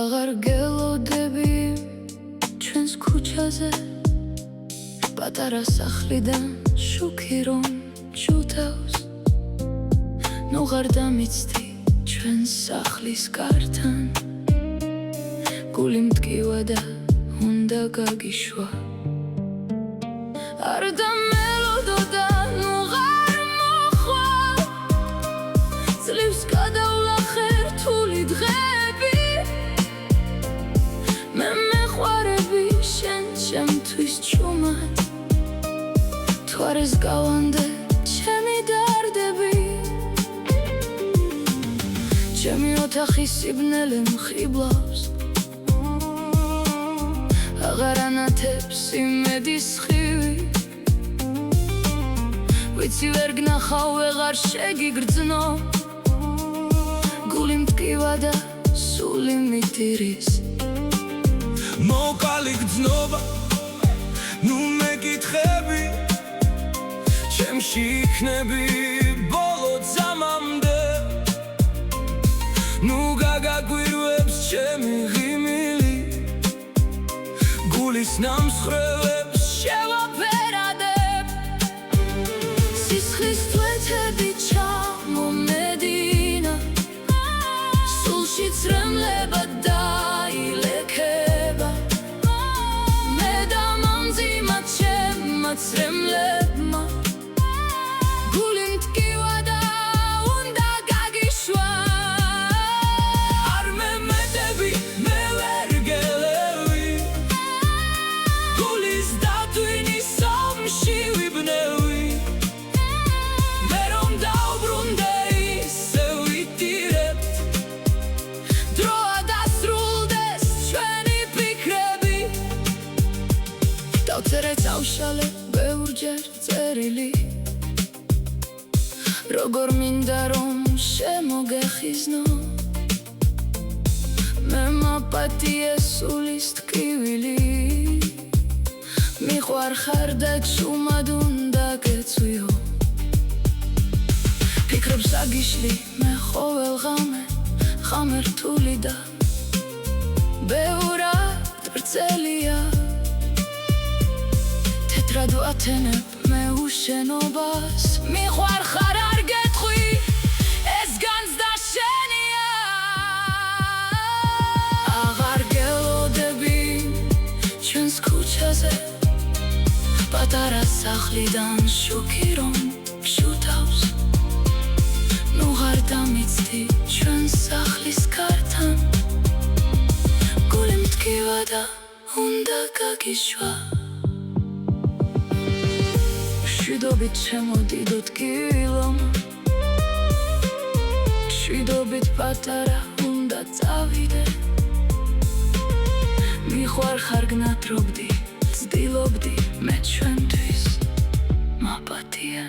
აღარ გელოდები ჩვენს ქუჩაზე პატარა სახლიდან შუქი რომ ჩუტავს ნუ ღარ დამიცდი ჩვენს სახლის კართან გული მტკივა და უნდა გაგიშვა არ დამელოდო და ნუ ღარ მოხვალ ძლივს გადავლა ხერთული დღეები მე მეყვარები შენ ჩემთვის ჩუმად თუ არ ეს გავანდე ჩემი დარდები ჩემი ოთახი სიბნელე მხიბლავს აღარ ანათებს იმედის ხივი ვიცი ვერ გნახავ ვეღარ შეგიგრძნო გული მტკივა და სული მიტირის მოკალი გრძნობა ნუ მეკითხები ჩემში იქნები ბოლო ძამამდე ნუ გაგაგვირვებს ჩემი ღიმილი გულის ნამსხვრევებს შევაფერადებ სისხლის თვეთები ჩამომედინა სულში ცრემლება დაილექება მე დამამძიმა ჩემმა ცრემლებმა გული მტკივა და უნდა გაგიშვა არ მემეტები მე ვერ გელევი გულის დატვინის ომში ვიბნევი მე რომ დავბრუნდე ისე ვიტირებთ დროა დასრულდეს ჩვენი ფიქრები დავწერე წავშალე ბევრჯერ წერილი როგორ მინდა რომ შემოგეხიზნო მე მაპატიე სულის ტკივილი მიყვარხარ და ჩუმად უნდა გეცვიო ფიქრებს აგიშლი მე ყოველ ღამე რთული და ბევრად ვრცელია თეთრად ვათენებ მე უშენობას მიყვარხარ არ გეტყვი ეს განცდა შენია აღარ გელოდები ჩვენს ქუჩაზე პატარა სახლიდან შუქი რომ ჩუტავს ნუ ღარ დამიცდი ჩვენს სახლის კართან გული მტკივა და უნდა გაგიშვა მშვიდობით შემოდიდოთ კილომ მშვიდობით პატარა უნდა წავიდე მიყვარხარ გნატრობდი ცდილობდი მე ჩვენთვის მაპატია